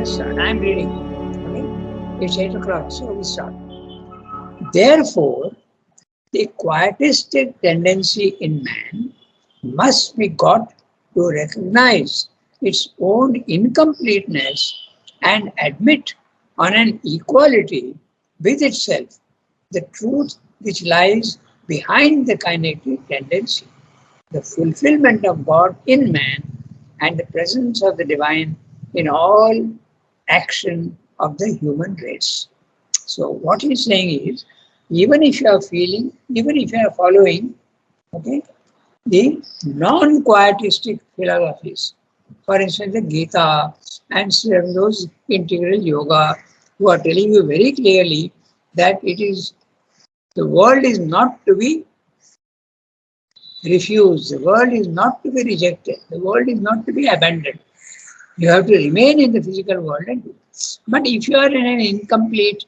Let's start. I'm reading. Okay? It's 8 o'clock, so we start. Therefore, the quietistic tendency in man must be got to recognize its own incompleteness and admit on an equality with itself the truth which lies behind the kinetic tendency, the fulfillment of God in man, and the presence of the divine in all action of the human race. So, what he's saying is, even if you are feeling, even if you are following, okay, the non-quietistic philosophies, for instance, the Gita and those integral yoga, who are telling you very clearly that it is the world is not to be refused, the world is not to be rejected, the world is not to be abandoned. You have to remain in the physical world and do it. But if you are in an incomplete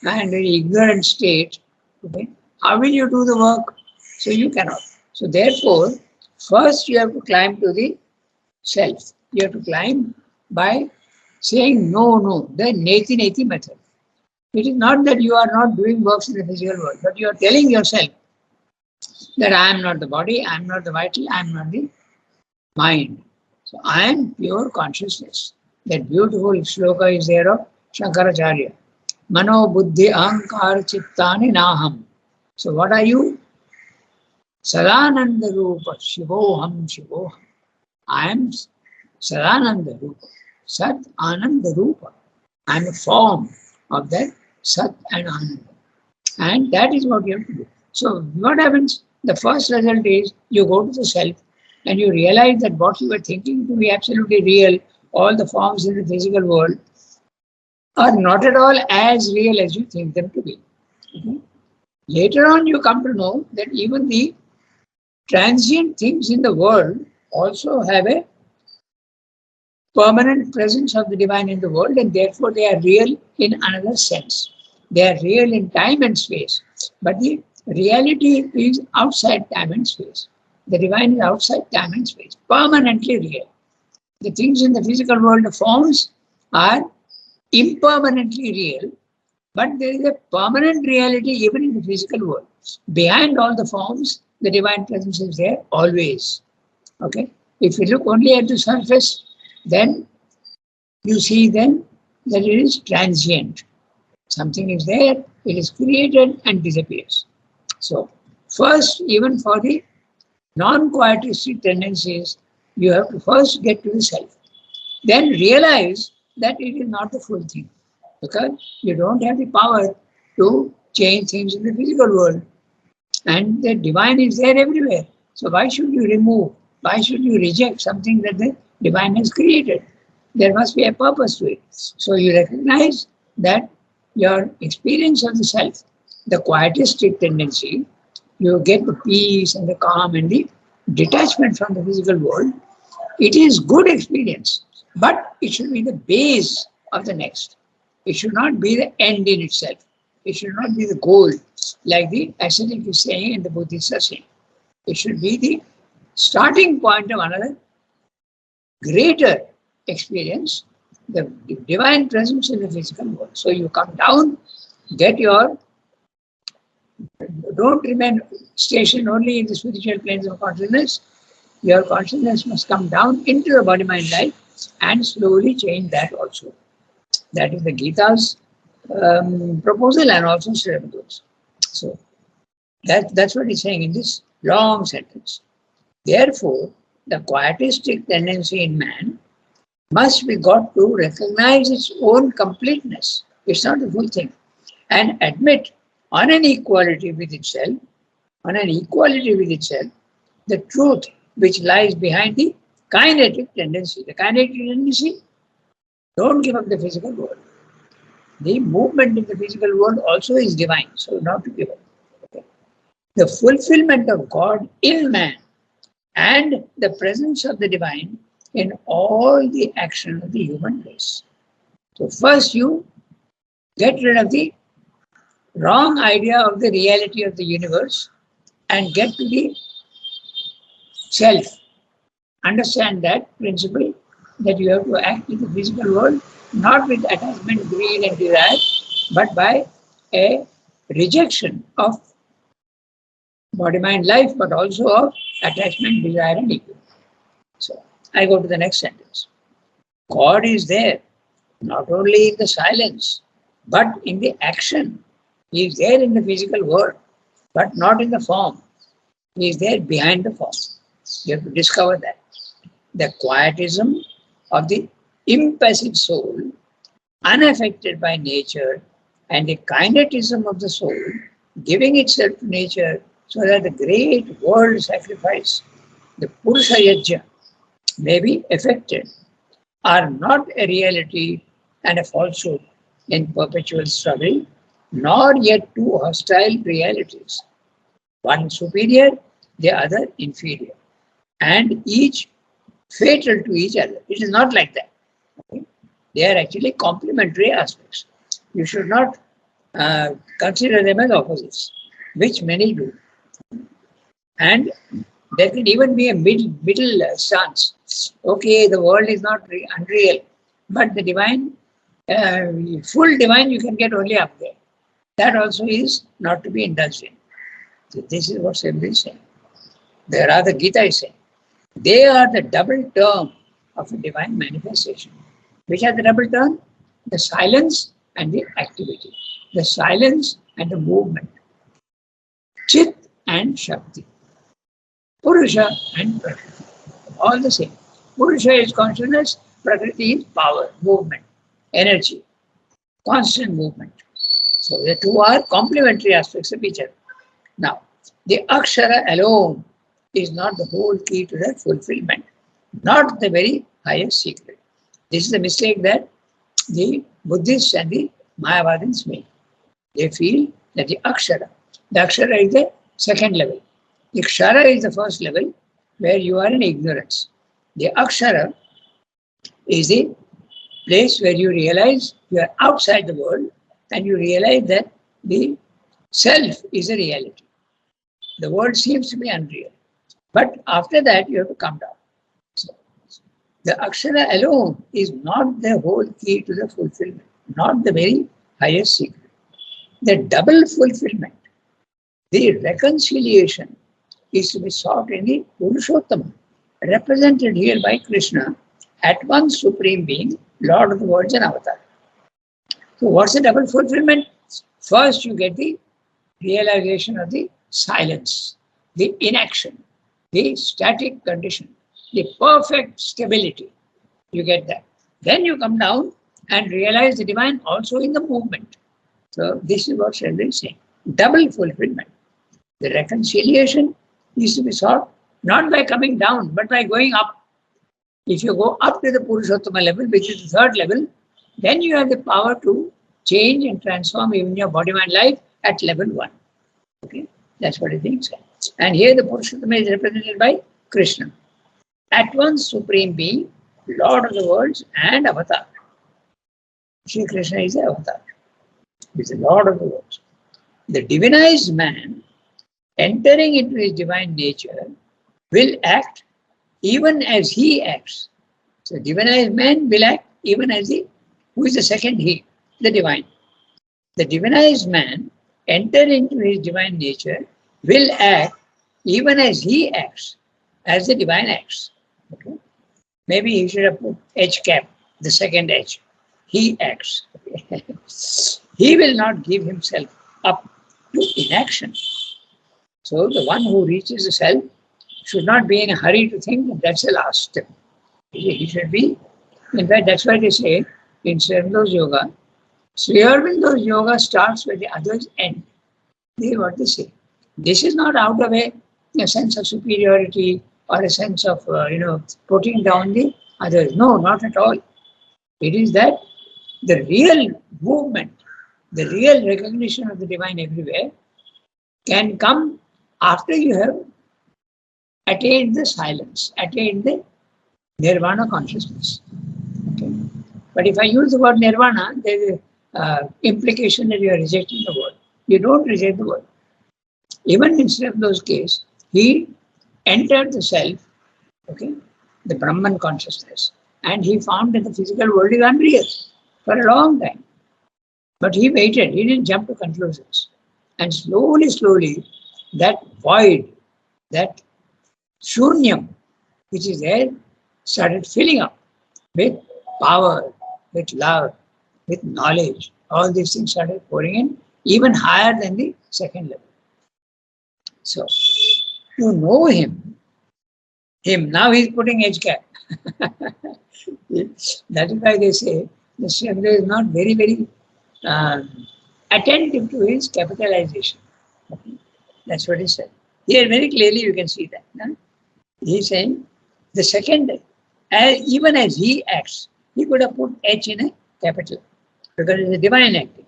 and an ignorant state, okay, how will you do the work? So you cannot. So therefore, first you have to climb to the self. You have to climb by saying no, the neti method. It is not that you are not doing works in the physical world, but you are telling yourself that I am not the body, I am not the vital, I am not the mind. So I am pure consciousness. That beautiful shloka is there of Shankaracharya. Mano buddhi ahankar chittani naham. So what are you? Sadananda Rupa Shivoham. I am Sadananda Rupa. Sat Ananda Rupa. I am a form of that Sat and Ananda. And that is what you have to do. So what happens? The first result is you go to the self and you realize that what you were thinking to be absolutely real, all the forms in the physical world, are not at all as real as you think them to be. Okay? Later on, you come to know that even the transient things in the world also have a permanent presence of the divine in the world, and therefore they are real in another sense. They are real in time and space, but the reality is outside time and space. The divine is outside time and space, permanently real. The things in the physical world, the forms, are impermanently real, but there is a permanent reality even in the physical world. Behind all the forms, the divine presence is there always. Okay? If you look only at the surface, then you see then that it is transient. Something is there, it is created and disappears. So, first, even for the non-quietistic tendencies, you have to first get to the self. Then realize that it is not the full thing. Because you don't have the power to change things in the physical world. And the divine is there everywhere. So why should you remove? Why should you reject something that the divine has created? There must be a purpose to it. So you recognize that your experience of the self, the quietistic tendency, you get the peace and the calm and the detachment from the physical world. It is good experience, but it should be the base of the next. It should not be the end in itself. It should not be the goal, like the ascetic is saying and the Buddhists are saying. It should be the starting point of another greater experience, the divine presence in the physical world. So you come down, don't remain stationed only in the spiritual planes of consciousness. Your consciousness must come down into the body-mind life and slowly change that also. That is the Gita's proposal and also Sri Aurobindo. So that's what he's saying in this long sentence. Therefore, the quietistic tendency in man must be got to recognize its own completeness. It's not the full thing. And admit on an equality with itself, the truth which lies behind the kinetic tendency. The kinetic tendency, don't give up the physical world. The movement in the physical world also is divine, so not to give up. Okay. The fulfillment of God in man and the presence of the divine in all the action of the human race. So first you get rid of the wrong idea of the reality of the universe and get to the self. Understand that principle that you have to act in the physical world not with attachment, greed and desire, but by a rejection of body, mind, life, but also of attachment, desire and ego. So I go to the next sentence. God is there, not only in the silence, but in the action. He is there in the physical world, but not in the form. He is there behind the form. You have to discover that. The quietism of the impassive soul, unaffected by nature, and the kinetism of the soul, giving itself to nature so that the great world sacrifice, the Purusha Yajna, may be effected, are not a reality and a falsehood in perpetual struggle, nor yet two hostile realities, one superior, the other inferior, and each fatal to each other. It is not like that. Okay? They are actually complementary aspects. You should not consider them as opposites, which many do. And there can even be a middle stance. Okay, the world is not unreal, but the divine, full divine, you can get only up there. That also is not to be indulged in. So this is what Sembri is saying. The Gita is saying. They are the double term of a divine manifestation. Which are the double term? The silence and the activity. The silence and the movement. Chit and Shakti. Purusha and Prakriti. All the same. Purusha is consciousness, Prakriti is power, movement, energy, constant movement. So the two are complementary aspects of each other. Now, the Akshara alone is not the whole key to their fulfillment, not the very highest secret. This is the mistake that the Buddhists and the Mayavadins make. They feel that the Akshara is the second level. The Kshara is the first level where you are in ignorance. The Akshara is the place where you realize you are outside the world and you realize that the self is a reality. The world seems to be unreal. But after that, you have to come down. So, the Akshara alone is not the whole key to the fulfillment, not the very highest secret. The double fulfillment, the reconciliation, is to be sought in the Purushottama, represented here by Krishna, at once Supreme Being, Lord of the worlds and Avatar. So what's the double fulfillment? First, you get the realization of the silence, the inaction, the static condition, the perfect stability. You get that. Then you come down and realize the divine also in the movement. So this is what Shendra is saying. Double fulfillment. The reconciliation is to be sought not by coming down, but by going up. If you go up to the Purushottama level, which is the third level, then you have the power to change and transform even your body, mind, life at level 1. Okay, that's what it thinks. And here the Purushottama is represented by Krishna. At once Supreme Being, Lord of the worlds and Avatar. Shri Krishna is the Avatar. He is the Lord of the worlds. The divinized man, entering into his divine nature, will act even as he acts. So divinized man will act even as he, who is the second he, the divine. The divinized man, enter into his divine nature, will act even as he acts, as the divine acts. Okay? Maybe he should have put H cap, the second H. He acts. He will not give himself up to inaction. So the one who reaches the self should not be in a hurry to think that that's the last step. He should be, in fact, that's why they say in Sri Aurobindo's yoga, Sri Aurobindo's yoga starts where the others end. This is what they say. This is not out of a sense of superiority or a sense of, putting down the others. No, not at all. It is that the real movement, the real recognition of the divine everywhere can come after you have attained the silence, attained the nirvana consciousness. Okay? But if I use the word nirvana, there is an implication that you are rejecting the word. You don't reject the word. Even in Sri Aurobindo's case, he entered the self, okay, the Brahman consciousness, and he found that the physical world is unreal. for a long time. But he waited, he didn't jump to conclusions. And slowly, that void, that shunyam, which is there, started filling up with power, with love, with knowledge. All these things started pouring in, even higher than the second level. So, to know him, now he's putting edge cap. That is why they say the Srivendra is not very attentive to his capitalization. Okay? That's what he said. Here very clearly you can see that. No? He's saying the second, even as he acts, he could have put H in a capital because it's a divine acting.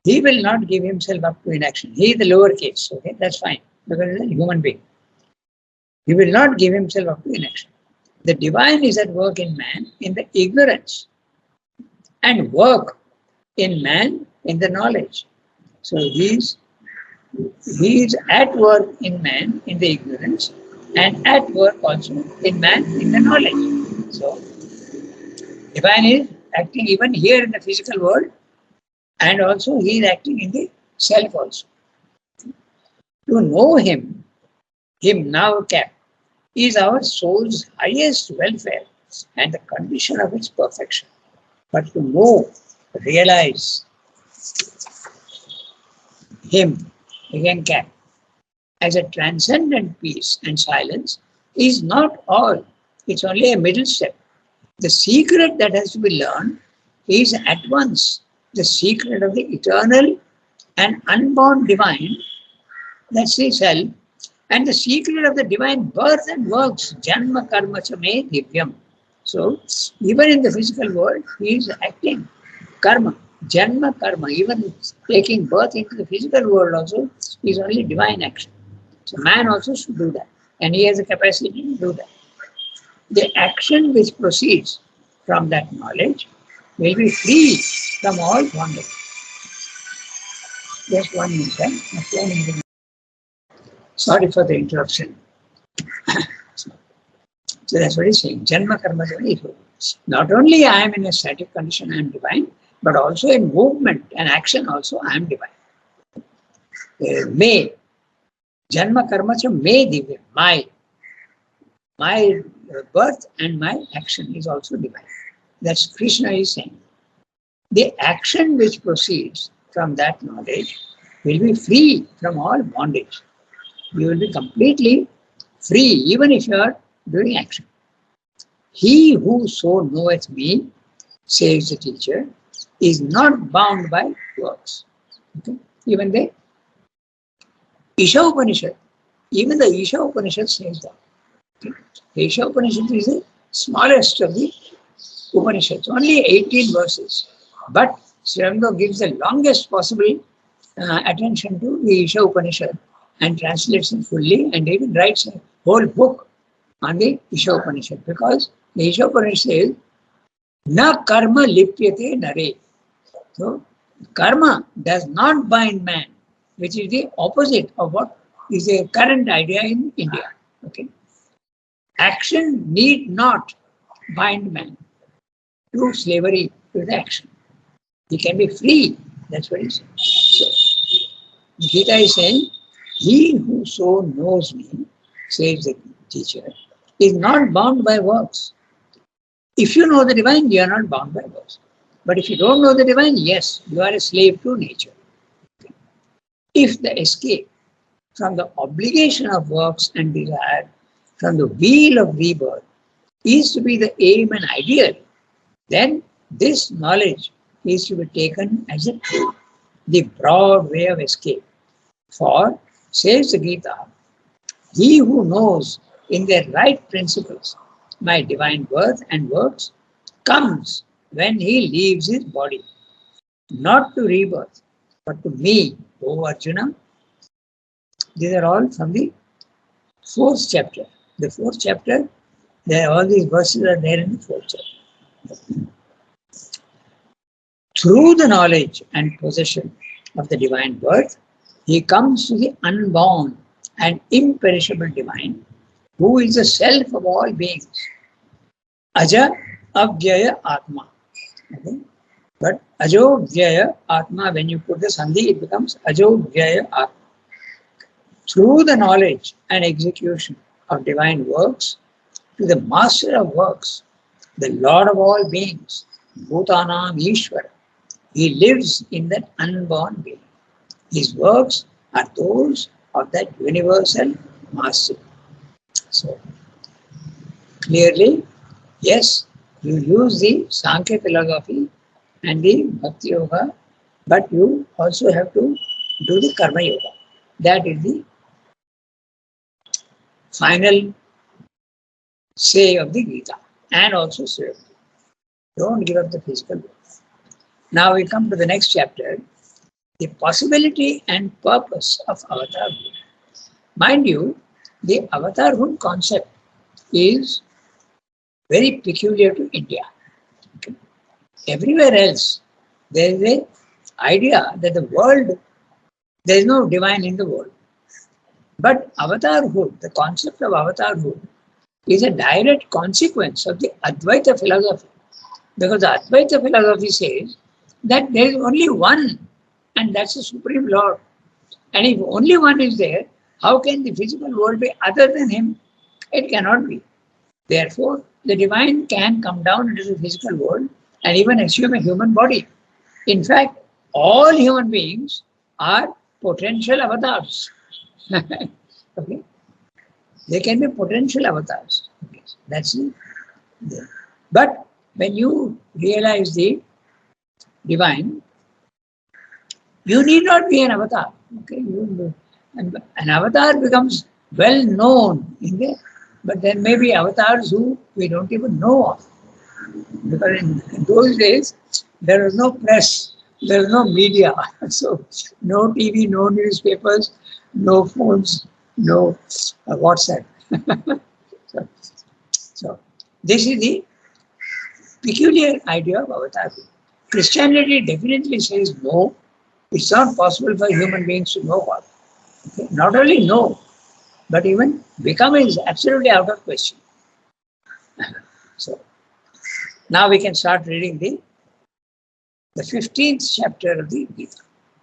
He will not give himself up to inaction. He is the lower case, okay? That's fine because he's a human being. He will not give himself up to inaction. The divine is at work in man in the ignorance and work in man in the knowledge. So he is at work in man in the ignorance and at work also in man in the knowledge. So divine is acting even here in the physical world and also he is acting in the self also. To know him now kept, is our soul's highest welfare and the condition of its perfection. But to know, realize him, again kept, as a transcendent peace and silence is not all. It's only a middle step. The secret that has to be learned is at once the secret of the eternal and unborn divine, that's the self, and the secret of the divine birth and works, janma karma cha me divyam. So, even in the physical world, he is acting karma, janma karma, even taking birth into the physical world also is only divine action. So, man also should do that, and he has the capacity to do that. The action which proceeds from that knowledge will be free from all bondage. Just 1 minute. Sorry for the interruption. So that's what he's saying. Janma karma jana. Not only I am in a static condition, I am divine, but also in movement and action also I am divine. May. Janma karma cha may divya. My birth and my action is also divine. That's Krishna is saying. The action which proceeds from that knowledge will be free from all bondage. You will be completely free even if you are doing action. He who so knoweth me, says the teacher, is not bound by works. Okay? Even the Isha Upanishad, even the Isha Upanishad says that. Okay? The Isha Upanishad is the smallest of the Upanishads, only 18 verses. But Srivendra gives the longest possible attention to the Isha Upanishad and translates it fully and even writes a whole book on the Isha Upanishad because the Isha Upanishad says, na karma lipyate nare. So, karma does not bind man, which is the opposite of what is a current idea in India. Okay? Action need not bind man to slavery, to the action. He can be free. That's what he says. So, Gita is saying, he who so knows me, says the teacher, is not bound by works. If you know the divine, you are not bound by works. But if you don't know the divine, yes, you are a slave to nature. Okay. If the escape from the obligation of works and desire, from the wheel of rebirth, is to be the aim and ideal, then this knowledge is to be taken as a truth, the broad way of escape. For, says the Gita, he who knows in their right principles my divine birth and works comes when he leaves his body, not to rebirth, but to me, O Arjuna. These are all from the 4th chapter. The 4th chapter, all these verses are there in the 4th chapter. Through the knowledge and possession of the divine birth, he comes to the unborn and imperishable divine, who is the self of all beings. Aja Avyaya Atma. Okay? But Ajo Vyaya Atma, when you put the Sandhi, it becomes Ajo Vyaya Atma. Through the knowledge and execution of divine works, to the master of works, the Lord of all beings, Bhutanam Ishvara, he lives in that unborn being. His works are those of that universal master. So, clearly, yes, you use the Sankhya philosophy and the Bhakti Yoga, but you also have to do the Karma Yoga. That is the final say of the Gita and also say, don't give up the physical world. Now we come to the next chapter, the possibility and purpose of avatarhood. Mind you, the avatarhood concept is very peculiar to India. Okay. Everywhere else, there is an idea that the world, there is no divine in the world. But avatarhood, the concept of avatarhood, is a direct consequence of the Advaita philosophy. Because the Advaita philosophy says that there is only one, and that's the Supreme Lord. And if only one is there, how can the physical world be other than him? It cannot be. Therefore, the divine can come down into the physical world and even assume a human body. In fact, all human beings are potential avatars. Okay, they can be potential avatars. Okay. That's it. But when you realize the divine, you need not be an avatar. Okay, an avatar becomes well known in there, but there may be avatars who we don't even know of. Because in those days, there was no press, there was no media, so no TV, no newspapers, no phones, no WhatsApp. so, so, this is the peculiar idea of avatar. Christianity definitely says no, it's not possible for human beings to know God. Okay? Not only know, but even become is absolutely out of question. So, now we can start reading the 15th chapter of the Gita.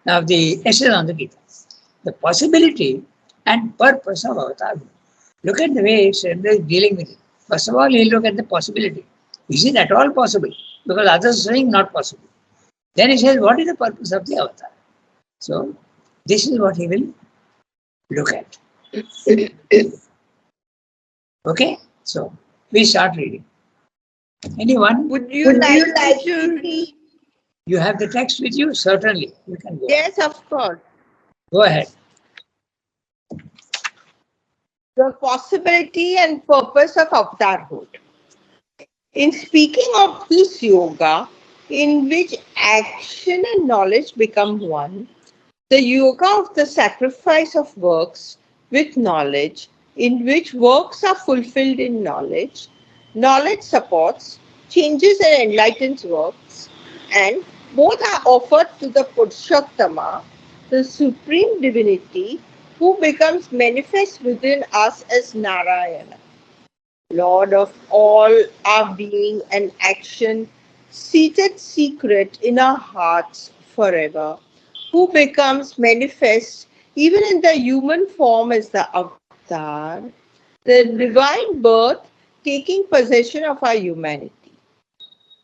Now, the essay on the Gita. The possibility and purpose of avatar. Look at the way Srendra is dealing with it. First of all, he'll look at the possibility. Is it at all possible? Because others are saying not possible. Then he says, what is the purpose of the avatar? So, this is what he will look at. Okay? So, we start reading. Anyone? Would you like to read? You have the text with you? Certainly. You can go. Yes, of course. Go ahead. The possibility and purpose of avatarhood. In speaking of this yoga, in which action and knowledge become one, the yoga of the sacrifice of works with knowledge, in which works are fulfilled in knowledge, knowledge supports, changes and enlightens works, and both are offered to the Purushottama, the supreme divinity, who becomes manifest within us as Narayana, Lord of all our being and action, seated secret in our hearts forever, who becomes manifest even in the human form as the avatar, the divine birth taking possession of our humanity.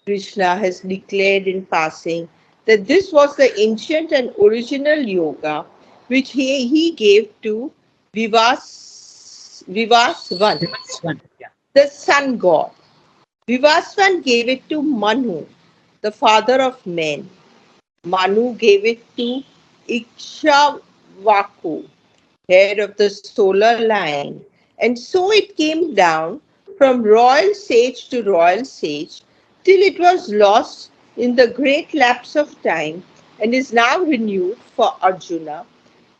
Krishna has declared in passing that this was the ancient and original yoga which he gave to Vivasvan, This one. Yeah. the sun god. Vivasvan gave it to Manu, the father of men. Manu gave it to Ikshvaku, head of the solar line. And so it came down from royal sage to royal sage till it was lost in the great lapse of time and is now renewed for Arjuna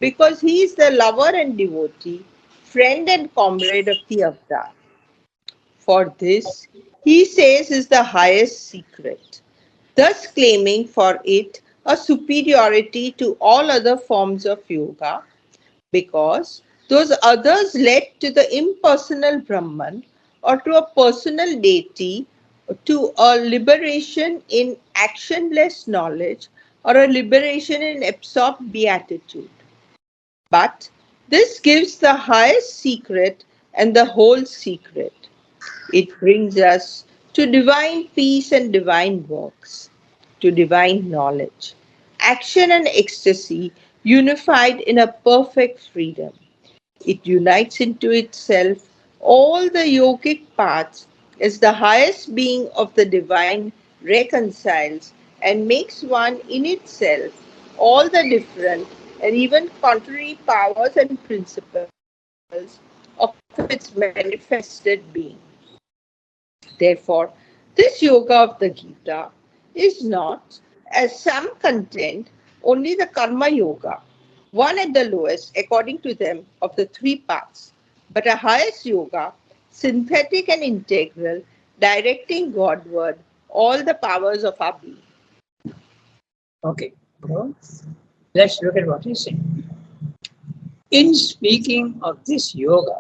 because he is the lover and devotee, friend and comrade of the avatar. For this, he says, is the highest secret, thus claiming for it a superiority to all other forms of yoga, because those others led to the impersonal Brahman or to a personal deity to a liberation in actionless knowledge or a liberation in absorbed beatitude. But this gives the highest secret and the whole secret. It brings us to divine peace and divine works, to divine knowledge, action and ecstasy unified in a perfect freedom. It unites into itself all the yogic paths as the highest being of the divine reconciles and makes one in itself all the different and even contrary powers and principles of its manifested being. Therefore, this yoga of the Gita is not, as some contend, only the karma yoga, one at the lowest, according to them, of the three paths, but a highest yoga, synthetic and integral, directing Godward all the powers of our being. Okay, so let's look at what he's saying. In speaking of this yoga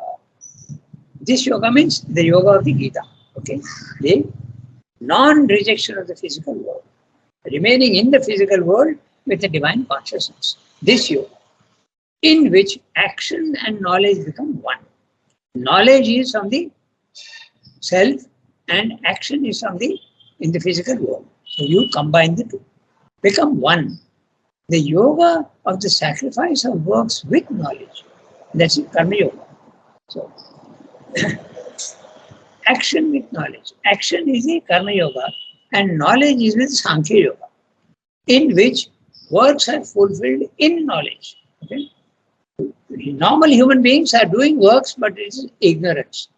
means the yoga of the Gita. Okay, the non-rejection of the physical world, remaining in the physical world with the divine consciousness. This yoga, in which action and knowledge become one. Knowledge is from the self and action is from the in the physical world. So you combine the two, become one. The yoga of the sacrifice of works with knowledge. That's it, karma yoga. So action with knowledge. Action is the karma yoga and knowledge is with Sankhya yoga, in which works are fulfilled in knowledge. Okay? Normal human beings are doing works, but it is ignorance.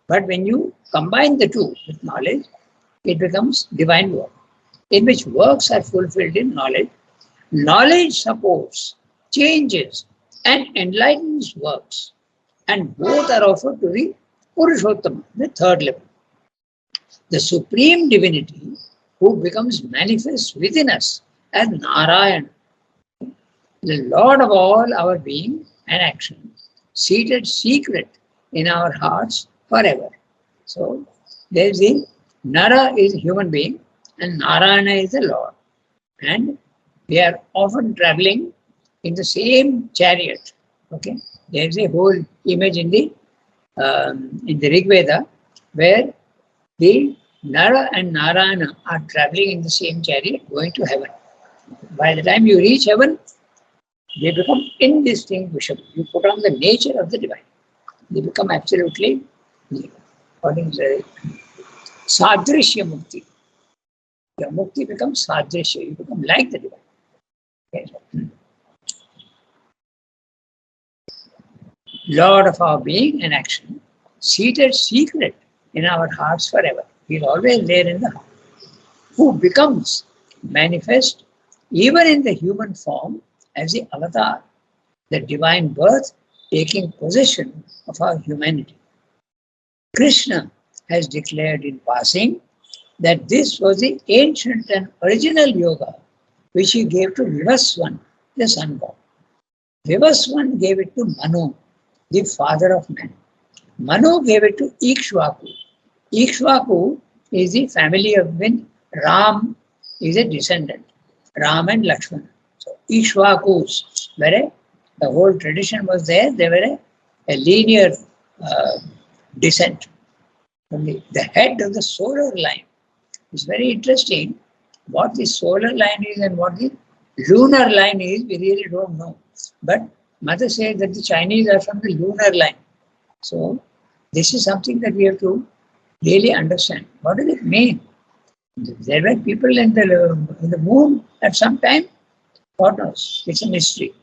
But when you combine the two with knowledge, it becomes divine work, in which works are fulfilled in knowledge. Knowledge supports, changes, and enlightens works, and both are offered to the Purushottama, the third level, the supreme divinity who becomes manifest within us as Narayan, the Lord of all our being and action, seated secret in our hearts forever. So there is the Nara is a human being and Narayana is the Lord. And we are often traveling in the same chariot. Okay, there is a whole image in the Rig Veda where the Nara and Narayana are traveling in the same chariot going to heaven. By the time you reach heaven, they become indistinguishable. You put on the nature of the divine. They become absolutely, according to Sadrishya Mukti. Your Mukti becomes Sadrishya. You become like the divine. Okay, so, Lord of our being and action, seated secret in our hearts forever. He is always there in the heart. Who becomes manifest even in the human form as the avatar, the divine birth taking possession of our humanity. Krishna has declared in passing that this was the ancient and original yoga which he gave to Vivaswan, the sun god. Vivaswan gave it to Manu, the father of man. Manu gave it to Ikshvaku. Ikshvaku is the family of when Ram is a descendant, Ram and Lakshmana. So Ikshvakus were the whole tradition was there. They were a linear descent from the head of the solar line. It's very interesting what the solar line is and what the lunar line is. We really don't know. But Mother said that the Chinese are from the lunar line. So this is something that we have to really understand. What does it mean? There were people in the moon at some time. God knows. It's a mystery.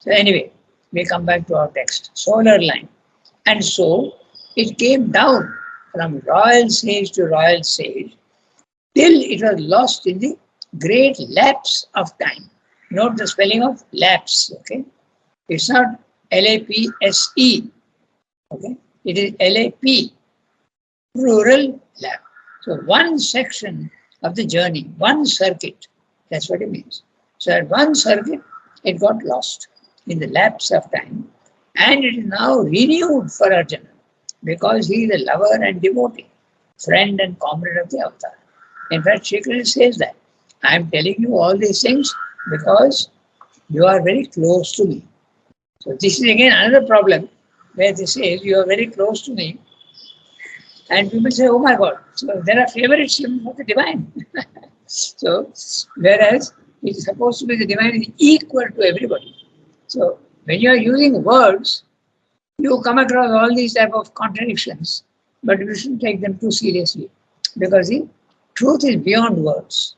So anyway, we come back to our text. Solar line. And so it came down from royal sage to royal sage till it was lost in the great lapse of time. Note the spelling of lapse. Okay, it's not L-A-P-S-E. Okay, it is L-A-P, plural lap. So one section of the journey, one circuit, that's what it means. So at one circuit, it got lost in the lapse of time, and it is now renewed for Arjuna because he is a lover and devotee. friend and comrade of the avatar. In fact, Shri Krishna says that I am telling you all these things because you are very close to me. So this is again another problem where this says you are very close to me, and people say, "Oh my God!" So there are favorites for the divine. So whereas it is supposed to be the divine is equal to everybody. So when you are using words, you come across all these type of contradictions, but you shouldn't take them too seriously because the truth is beyond words.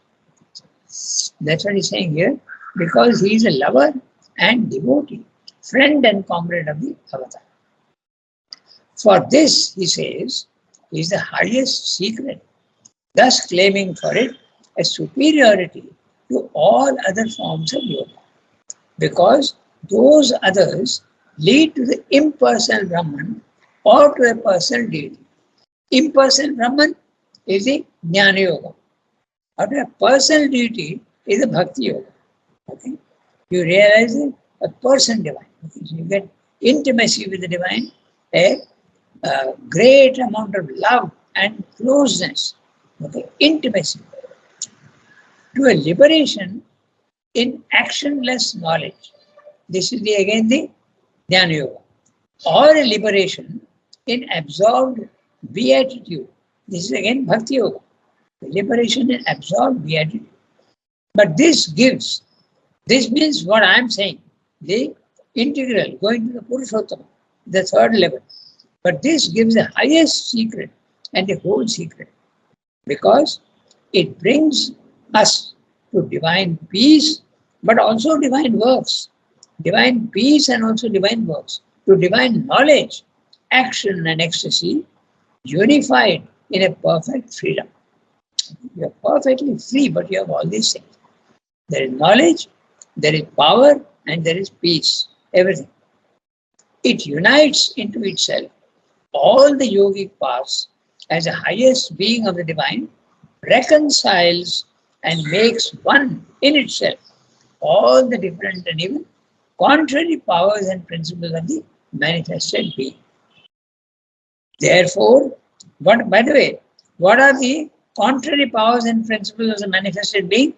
That's what he's saying here, because he is a lover and devotee, friend and comrade of the avatar. For this, he says, is the highest secret, thus claiming for it a superiority to all other forms of yoga, because those others lead to the impersonal Brahman or to a personal deity. Impersonal Brahman is the Jnana Yoga, or to a personal deity is the Bhakti Yoga. Okay? You realize a person divine. Okay? So you get intimacy with the divine, a great amount of love and closeness, okay? Intimacy, to a liberation in actionless knowledge. This is again the Jnana Yoga. Or a liberation in absorbed beatitude. This is again Bhakti Yoga. Liberation in absorbed beatitude. But this means what I am saying, the integral, going to the Purushottama, the third level. But this gives the highest secret and the whole secret, because it brings us to divine peace, but also divine works. Divine peace and also divine works. To divine knowledge, action and ecstasy, unified in a perfect freedom. You are perfectly free, but you have all these things. There is knowledge, there is power, and there is peace. Everything. It unites into itself all the yogic paths as the highest being of the divine, reconciles and makes one in itself all the different and even contrary powers and principles of the manifested being. Therefore, by the way, what are the contrary powers and principles of the manifested being?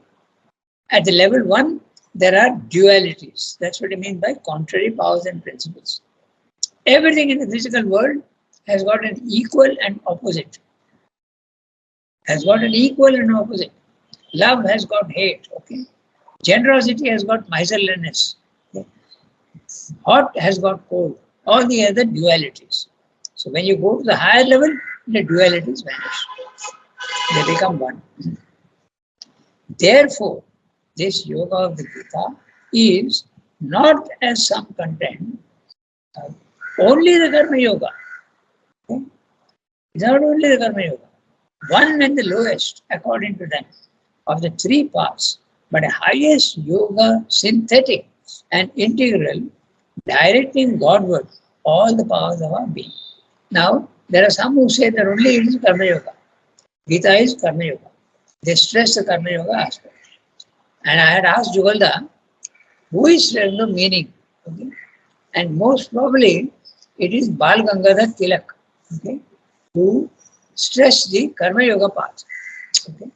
At the level 1, there are dualities. That's what I mean by contrary powers and principles. Everything in the physical world has got an equal and opposite. Love has got hate. Okay. Generosity has got miserliness. Okay. Hot has got cold. All the other dualities. So when you go to the higher level, the dualities vanish. They become one. Therefore, this yoga of the Gita is not, as some contend, only the Karma Yoga. Okay? It's not only the Karma Yoga. One and the lowest, according to them, of the 3 paths, but a highest yoga, synthetic and integral, directing Godward all the powers of our being. Now, there are some who say that only it is Karma Yoga. Gita is Karma Yoga. They stress the Karma Yoga aspect. And I had asked Jugalda, who is stressing the meaning? Okay? And most probably, it is Bal Gangadhar Tilak, okay, who stressed the Karma Yoga path. Okay?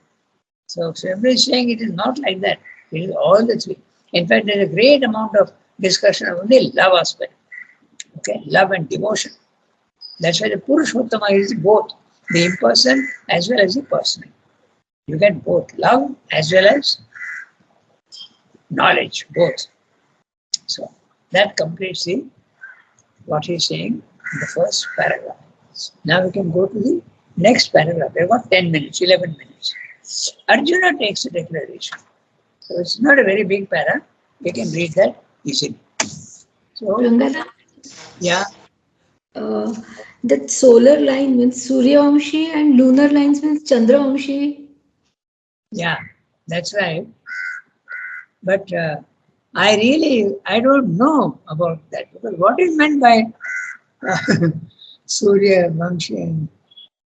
So everybody is saying it is not like that. It is all the 3. In fact, there is a great amount of discussion on the love aspect. Okay, love and devotion. That's why the Purushottama is both the impersonal as well as the personal. You get both love as well as knowledge, both. So that completes what he's saying in the first paragraph. Now we can go to the next paragraph. We've got 10 minutes, 11 minutes. Arjuna takes the declaration. So it's not a very big para. We can read that easily. So, Ranganath, yeah. that solar line means Surya Vamshi and lunar lines means Chandra Vamshi. Yeah, that's right. But I don't know about that, because what is meant by Surya, Vamshi,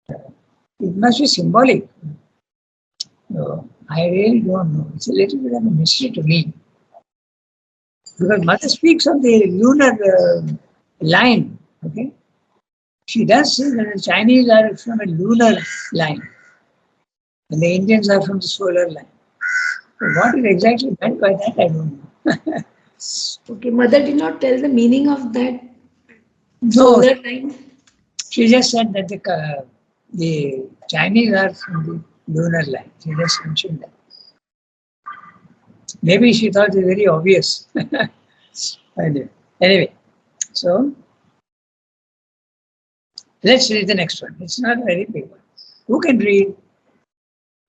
it must be symbolic. So I really don't know. It's a little bit of a mystery to me. Because Mother speaks of the lunar line, okay? She does say that the Chinese are from a lunar line and the Indians are from the solar line. So what is exactly meant by that, I don't know. Okay, mother did not tell the meaning of that No, solar line. she just said that the Chinese are from the lunar line. She just mentioned that. Maybe she thought it very obvious. Anyway, so let's read the next one. It's not a very big one. Who can read?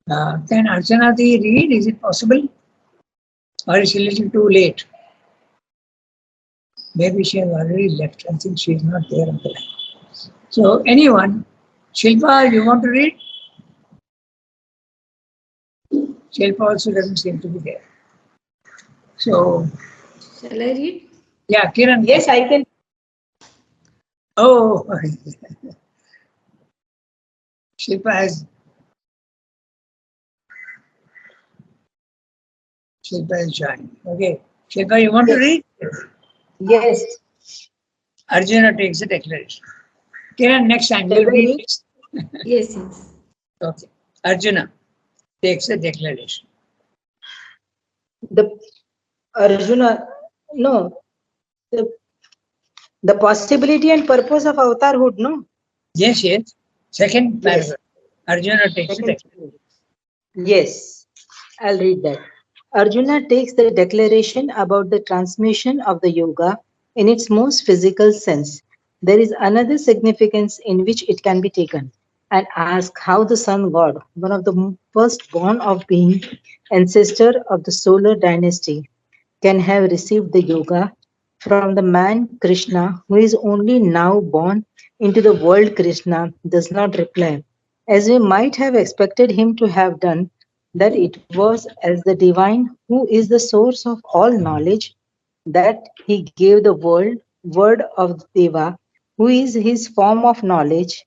Can Archanati read? Is it possible? Or is she a little too late? Maybe she has already left. I think she is not there on the line. So, anyone? Shilpa, you want to read? Shilpa also doesn't seem to be there. So, Shall I read? yeah, Kiran. Yes, I can. Oh, Shilpa has joined. Okay. Shilpa, you want to Yes. read? Yes. Arjuna takes the declaration. Kiran, next time Shall you'll I read. read? Yes, yes. Okay. Arjuna takes the declaration. The Arjuna, no, the, the possibility and purpose of avatarhood, no? Yes, yes. Second Yes. paragraph. Arjuna takes the Second. declaration. Yes, I'll read that. Arjuna takes the declaration about the transmission of the yoga in its most physical sense. There is another significance in which it can be taken, and ask how the sun god, one of the firstborn of being, ancestor of the solar dynasty, can have received the yoga from the man Krishna, who is only now born into the world. Krishna does not reply, as we might have expected him to have done, that it was as the divine who is the source of all knowledge that he gave the word of Deva, who is his form of knowledge,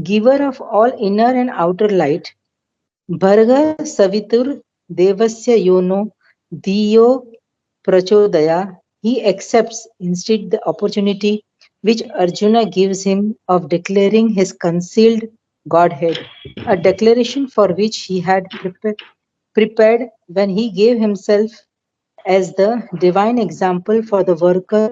giver of all inner and outer light. Bharga Savitur Devasya Yono Diyo Prachodaya. He accepts instead the opportunity which Arjuna gives him of declaring his concealed Godhead, a declaration for which he had prepared when he gave himself as the divine example for the worker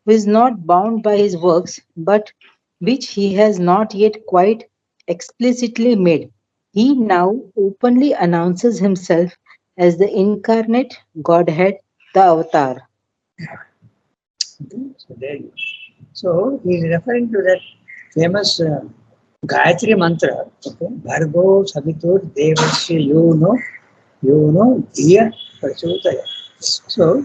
who is not bound by his works, but which he has not yet quite explicitly made. He now openly announces himself as the incarnate Godhead, the Avatar. Okay, so there you go. So he is referring to that famous Gayatri mantra. Okay, Bhargo Savitur Devasya Yono Dhiya Prachotaya. So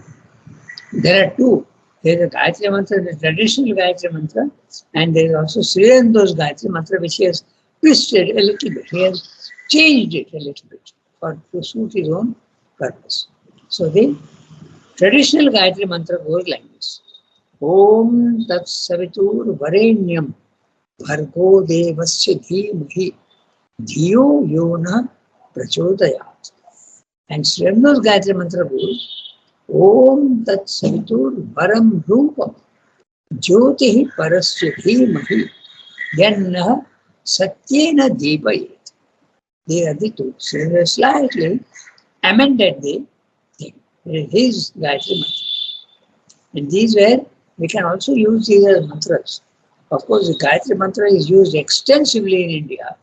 there are two. There is a Gayatri mantra, the traditional Gayatri mantra, and there is also Sriyando's Gayatri mantra, which he has twisted a little bit. He has changed it a little bit to suit his own purpose. So the traditional Gayatri mantra goes like this. Om Tat Savitur Varenyam Bhargo Devasya Dhimahi Dhiyo Yona Prachodayat. And Sriyando's Gayatri mantra goes Om Tat Savitur Varam Rupam Jyotihi Parasya Dhimahi Yanna Satyena Deepayet. They are the two. So slightly amended the thing. His Gayatri mantra. And these were, we can also use these as mantras. Of course, the Gayatri mantra is used extensively in India.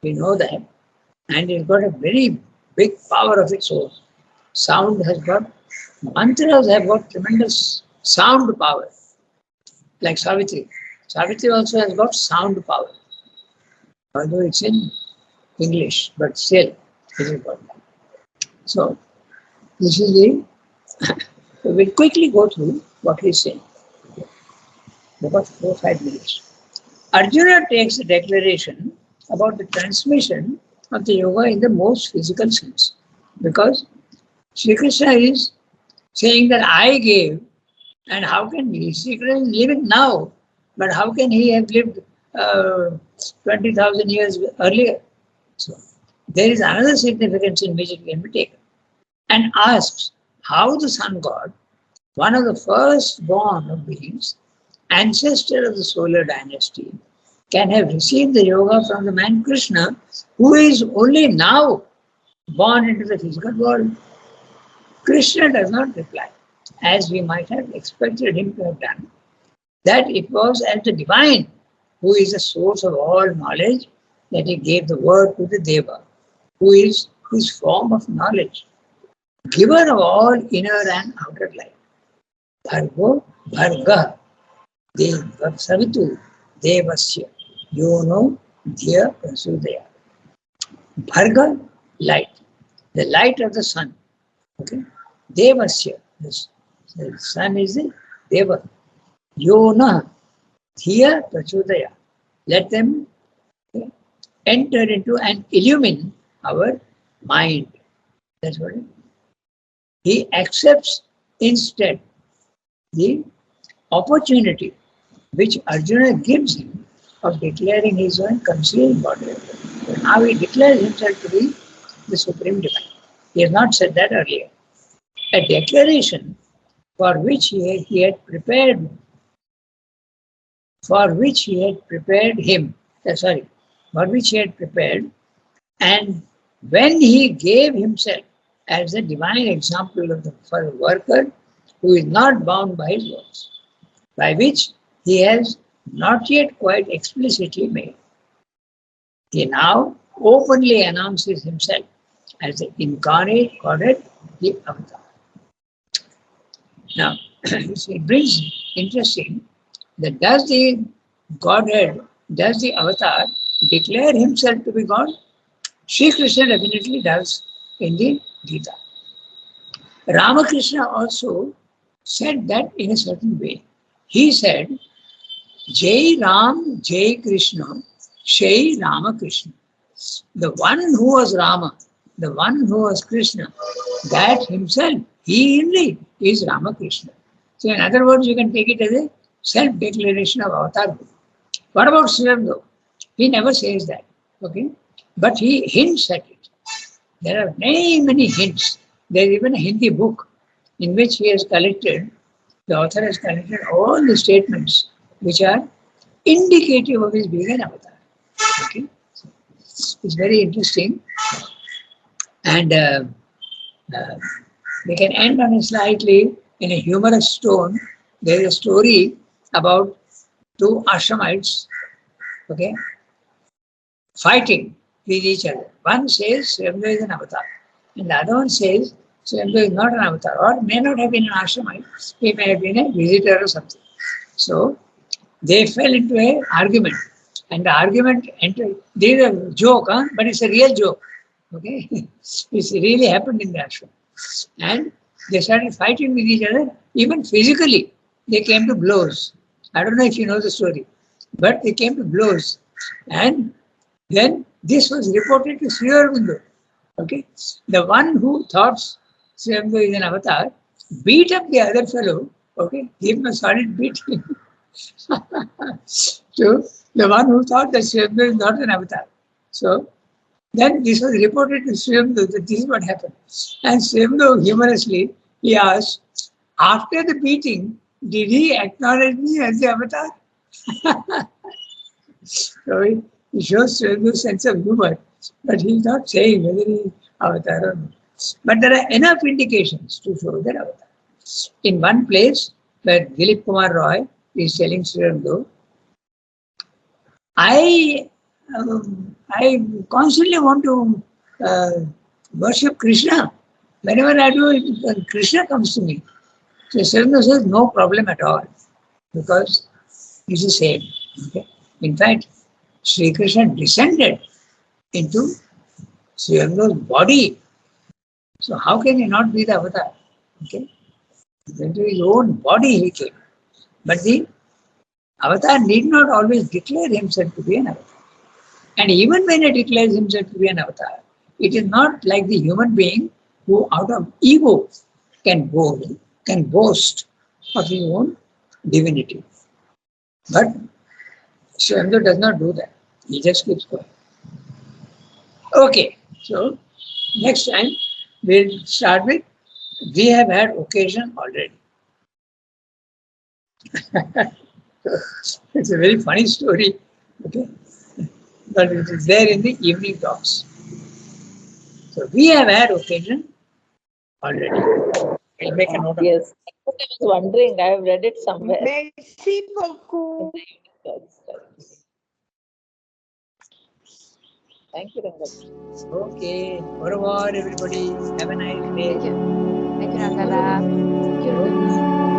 We know that. And it's got a very big power of its own. Sound has got, mantras have got tremendous sound power. Like Savitri. Savitri also has got sound power. Although it's in English, but still, it is got that. So, this is the, we'll quickly go through what he's saying. About 4-5 minutes. Arjuna takes a declaration about the transmission of the yoga in the most physical sense. Because Sri Krishna is saying that I gave, and how can he? Sri Krishna is living now, but how can he have lived 20,000 years earlier? So there is another significance in which it can be taken. And asks how the sun god, one of the first born of beings, ancestor of the solar dynasty, can have received the yoga from the man Krishna, who is only now born into the physical world? Krishna does not reply, as we might have expected him to have done, that it was as the divine, who is the source of all knowledge, that he gave the word to the Deva, who is his form of knowledge, giver of all inner and outer life. Bhargo Bharga Savitu Devasya Yono Dhya Prasudaya. Bharga, light, the light of the sun. Okay? Devasya, the sun is the Deva. Yona Dhya Prasudaya. Let them enter into and illumine our mind. That's what it is. He accepts instead the opportunity which Arjuna gives him of declaring his own concealed body. Now he declares himself to be the Supreme Divine. He has not said that earlier. A declaration for which he had prepared, for which he had prepared him, for which he had prepared, and when he gave himself as a divine example of for a worker who is not bound by his works, by which he has not yet quite explicitly made. He now openly announces himself as the incarnate Godhead, the Avatar. Now, it brings interesting that does the Godhead, does the Avatar declare himself to be God? Sri Krishna definitely does in the Gita. Ramakrishna also said that in a certain way. He said, Jai Ram, Jai Krishna, Shai Ramakrishna. The one who was Rama, the one who was Krishna, that himself, he indeed is Ramakrishna. So in other words, you can take it as a self-declaration of avatar. What about Srivamdo? He never says that, okay? But he hints at it. There are many hints. There is even a Hindi book in which he has collected, the author has collected all the statements which are indicative of his being an avatar. Okay? So it's very interesting. And we can end on a slightly, in a humorous tone. There is a story about two ashramites, okay, fighting with each other. One says Srivamdo is an avatar, and the other one says Srivamdo is not an avatar, or may not have been an ashramite, he may have been a visitor or something. So they fell into an argument, and the argument entered. This is a joke, but it's a real joke. Okay, it's really happened in the ashram, and they started fighting with each other, even physically. They came to blows. I don't know if you know the story, but they came to blows, and then this was reported to Sri Aurobindo. Okay, the one who thought Sri Aurobindo is an avatar beat up the other fellow. Okay, gave him a solid beating. So the one who thought that Sri Aurobindo is not an avatar. So then this was reported to Sri Aurobindo that this is what happened. And Sri Aurobindo humorously, he asked, after the beating, did he acknowledge me as the avatar? So he shows Sri Aurobindo's sense of humor, but he's not saying whether he is avatar or not. But there are enough indications to show that avatar. In one place where Dilip Kumar Roy is telling Sri Aurobindo, I constantly want to worship Krishna. Whenever I do, Krishna comes to me. So Sri Aurobindo says, no problem at all, because it's the same. Okay? In fact, Sri Krishna descended into Sri Aurobindo's body. So how can he not be the avatar? Okay? Into his own body he came. But the avatar need not always declare himself to be an avatar. And even when he declares himself to be an avatar, it is not like the human being who out of ego can boast of his own divinity. But Sri Aurobindo does not do that. He just keeps going. Okay, so next time we'll start with, we have had occasion already. It's a very funny story Okay, but it is there in the evening talks. So we have had occasion already. I'll make a note of it. Yes. I was wondering, I have read it somewhere. Merci beaucoup. Thank you, Ranganath. Okay, au revoir everybody. Have a nice day. Thank you. Thank you, Rangana. Thank you, Rangana.